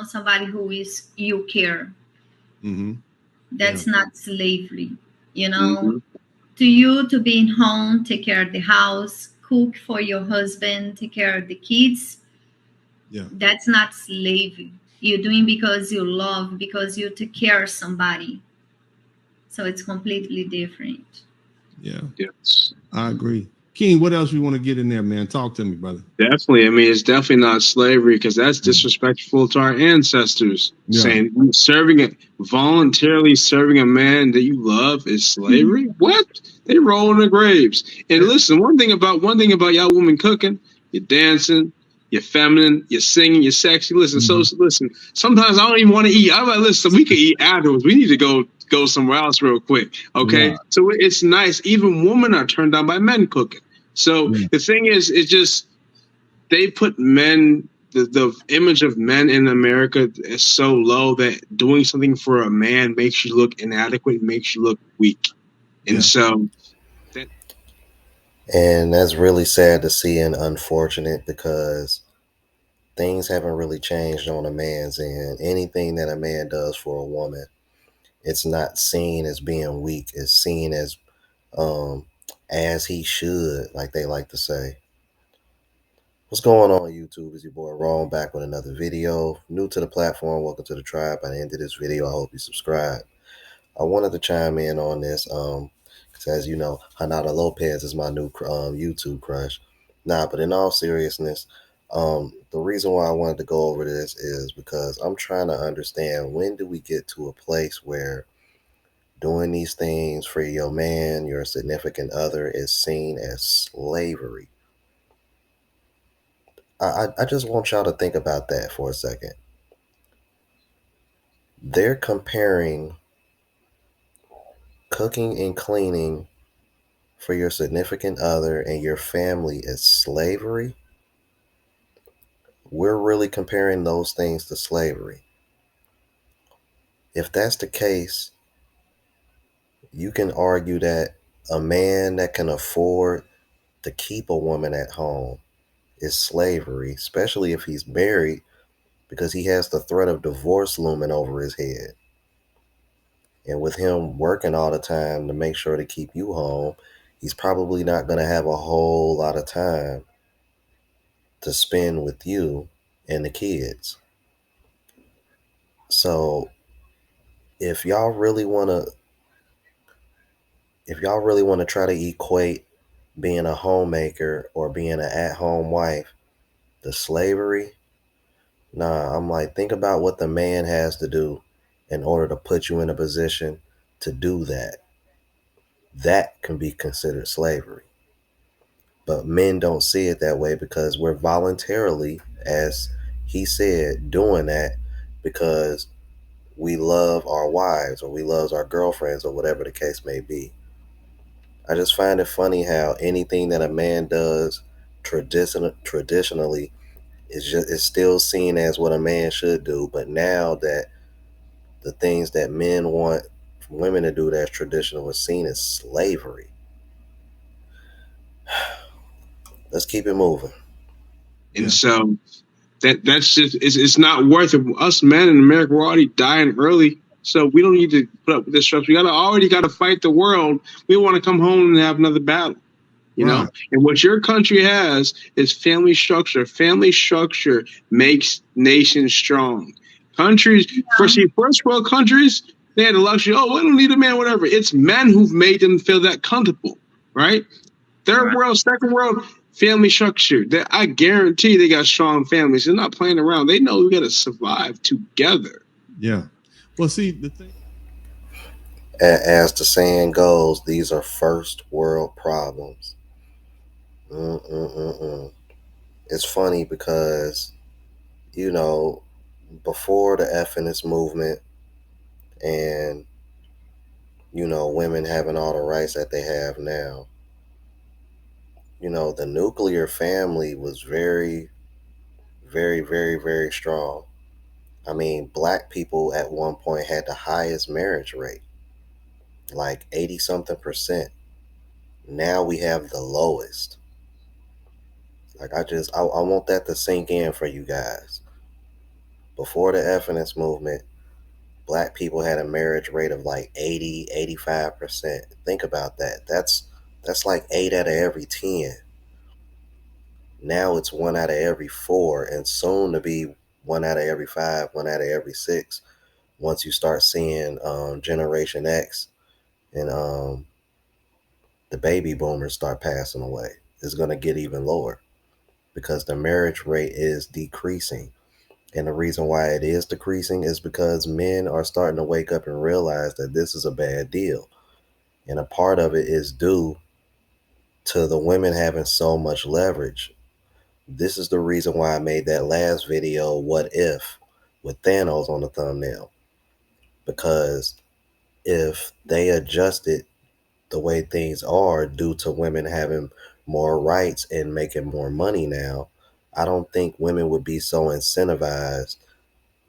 somebody who is you care. Mm-hmm. Yeah. That's not slavery, you know. Mm-hmm. To you to be in home, take care of the house, cook for your husband, take care of the kids. Yeah. That's not slavery. You're doing because you love, because you take care of somebody. So it's completely different. Yeah. Yes. I agree. King, what else you want to get in there, man? Talk to me, brother. Definitely. I mean, it's definitely not slavery because that's Mm. disrespectful to our ancestors. Yeah. Saying voluntarily serving a man that you love is slavery. What? They roll in their graves. And listen, one thing about y'all women cooking, you're dancing, you're feminine, you're singing, you're sexy. Listen, Mm-hmm. listen. Sometimes I don't even want to eat. I'm like, listen, we can eat afterwards. We need to go somewhere else real quick. Okay. Right. So it's nice. Even women are turned on by men cooking. So Yeah. the thing is, it's just they put men the image of men in America is so low that doing something for a man makes you look inadequate, makes you look weak. And Yeah. so that And that's really sad to see and unfortunate because things haven't really changed on a man's end. Anything that a man does for a woman, it's not seen as being weak. It's seen um as he should, like they like to say. What's going on YouTube? Is your boy Ron back with another video. New to the platform, welcome to the tribe. By the end of this video, I hope you subscribe. I wanted to chime in on this, because as you know, Hanada Lopez is my new YouTube crush. Nah, but in all seriousness, the reason why I wanted to go over this is because I'm trying to understand, when do we get to a place where doing these things for your man, your significant other, is seen as slavery? I just want y'all to think about that for a second. They're comparing cooking and cleaning for your significant other and your family as slavery. We're really comparing those things to slavery. If that's the case, you can argue that a man that can afford to keep a woman at home is slavery, especially if he's married, because he has the threat of divorce looming over his head. And with him working all the time to make sure to keep you home, he's probably not going to have a whole lot of time to spend with you and the kids. So if y'all really want to try to equate being a homemaker or being an at-home wife to slavery, nah, I'm like, think about what the man has to do in order to put you in a position to do that. That can be considered slavery. But men don't see it that way because we're voluntarily, as he said, doing that because we love our wives or we love our girlfriends or whatever the case may be. I just find it funny how anything that a man does traditionally is still seen as what a man should do. But now that the things that men want women to do that's traditional is seen as slavery. Let's keep it moving. and Yeah. so that's just it's not worth it. Us men in America, we're already dying early. So we don't need to put up with this stress. We gotta fight the world. We want to come home and have another battle. You Right. know, and what your country has is family structure. Family structure makes nations strong. Countries, first world countries, they had the luxury. Oh, we don't need a man, whatever. It's men who've made them feel that comfortable, right? Third world, second world, family structure. I guarantee they got strong families. They're not playing around. They know we got to survive together. Yeah. Well, see, the thing. As the saying goes, these are first world problems. Mm-mm-mm-mm. It's funny because, you know, before the feminist movement and, women having all the rights that they have now, the nuclear family was very, very, very, very strong. I mean, black people at one point had the highest marriage rate, like 80 something percent. Now we have the lowest. Like, I want that to sink in for you guys. Before the F movement, black people had a marriage rate of like 80, 85%. Think about that. That's like 8 out of every 10. Now it's 1 out of every 4, and soon to be 1 out of every 5, 1 out of every 6. Once you start seeing Generation X and the baby boomers start passing away, it's going to get even lower because the marriage rate is decreasing. And the reason why it is decreasing is because men are starting to wake up and realize that this is a bad deal. And a part of it is due to the women having so much leverage. This is the reason why I made that last video, What If, with Thanos on the thumbnail. Because if they adjusted the way things are due to women having more rights and making more money now, I don't think women would be so incentivized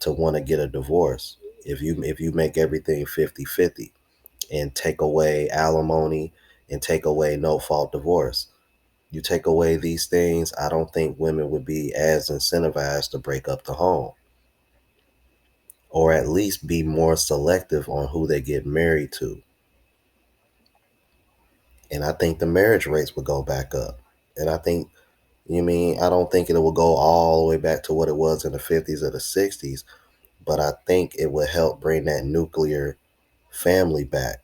to want to get a divorce. If you make everything 50-50 and take away alimony and take away no fault divorce, you take away these things, I don't think women would be as incentivized to break up the home, or at least be more selective on who they get married to. And I think the marriage rates would go back up. And I think, I don't think it will go all the way back to what it was in the 50s or the 60s, but I think it would help bring that nuclear family back,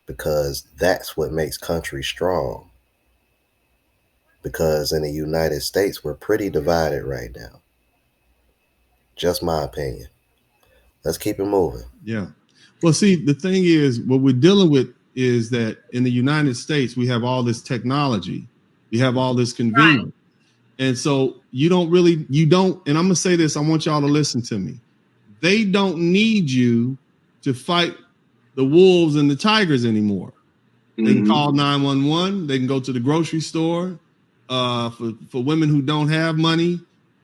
because that's what makes countries strong. Because in the United States, we're pretty divided right now. Just my opinion. Let's keep it moving. Yeah. Well, see, the thing is, what we're dealing with is that in the United States, we have all this technology, we have all this convenience. Right. And so you don't, and I'm going to say this, I want y'all to listen to me. They don't need you to fight the wolves and the tigers anymore. They can call 911. They can go to the grocery store. For women who don't have money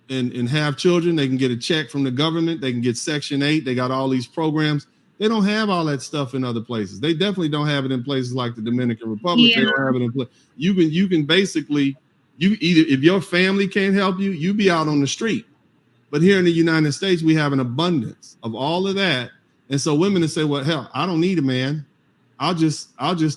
and have children, they can get a check from the government. They can get Section 8. They got all these programs. They don't have all that stuff in other places. They definitely don't have it in places like the Dominican Republic. Yeah. They don't have it in places. You can basically, if your family can't help you, you be out on the street. But here in the United States, we have an abundance of all of that. And so women say, well, hell, I don't need a man. I'll just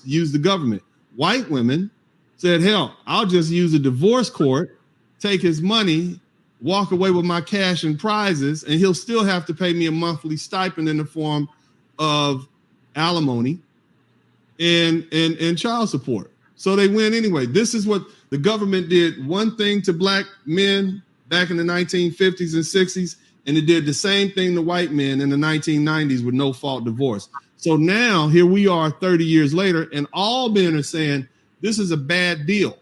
use the government. White women said, hell, I'll just use a divorce court, take his money, walk away with my cash and prizes, and he'll still have to pay me a monthly stipend in the form of alimony and child support. So they win anyway. This is what the government did, one thing to black men back in the 1950s and 60s, and it did the same thing to white men in the 1990s with no fault divorce. So now here we are 30 years later, and all men are saying, this is a bad deal.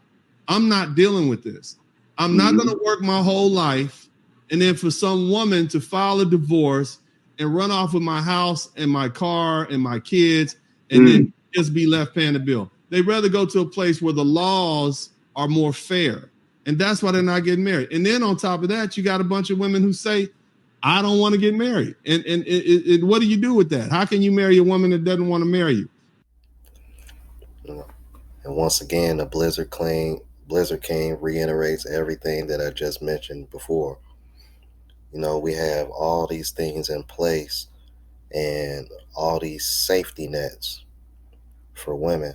I'm not dealing with this. I'm not going to work my whole life, and then for some woman to file a divorce and run off with my house and my car and my kids and then just be left paying the bill. They'd rather go to a place where the laws are more fair. And that's why they're not getting married. And then on top of that, you got a bunch of women who say, I don't want to get married. And what do you do with that? How can you marry a woman that doesn't want to marry you? And once again, the Blizzard King reiterates everything that I just mentioned before. We have all these things in place and all these safety nets for women.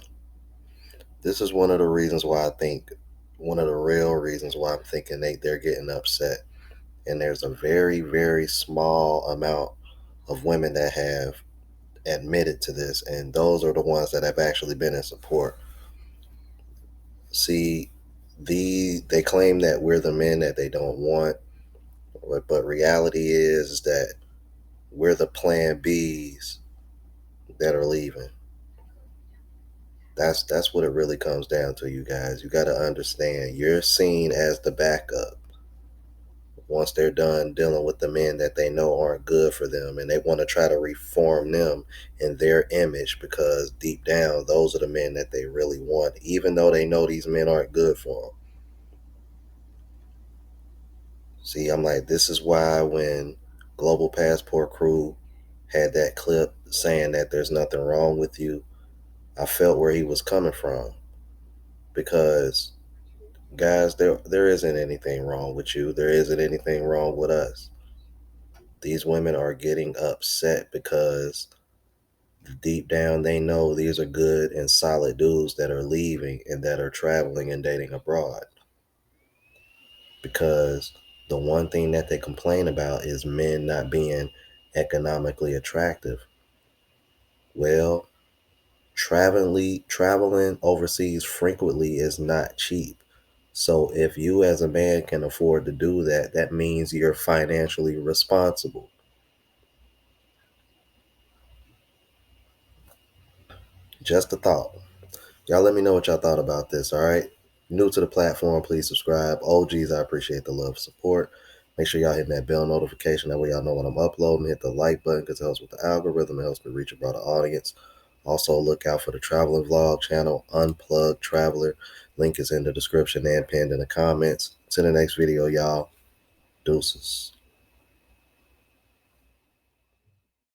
This is one of the reasons why I think, one of the real reasons why I'm thinking they're getting upset. And there's a very, very small amount of women that have admitted to this, and those are the ones that have actually been in support. See, they claim that we're the men that they don't want, but reality is that we're the plan Bs that are leaving. That's what it really comes down to, you guys. You got to understand, you're seen as the backup once they're done dealing with the men that they know aren't good for them, and they want to try to reform them in their image, because deep down, those are the men that they really want, even though they know these men aren't good for them. See, I'm like, this is why when Global Passport Crew had that clip saying that there's nothing wrong with you, I felt where he was coming from. Because, guys, there isn't anything wrong with you. There isn't anything wrong with us. These women are getting upset because deep down they know these are good and solid dudes that are leaving and that are traveling and dating abroad. Because the one thing that they complain about is men not being economically attractive. Well, traveling overseas frequently is not cheap. So if you as a man can afford to do that, that means you're financially responsible. Just a thought. Y'all let me know what y'all thought about this, all right? New to the platform, please subscribe. OGs, I appreciate the love support. Make sure y'all hitting that bell notification. That way y'all know when I'm uploading. Hit the like button because it helps with the algorithm. It helps me reach a broader audience. Also, look out for the traveling vlog channel, Unplugged Traveler. Link is in the description and pinned in the comments. To the next video, y'all. Deuces.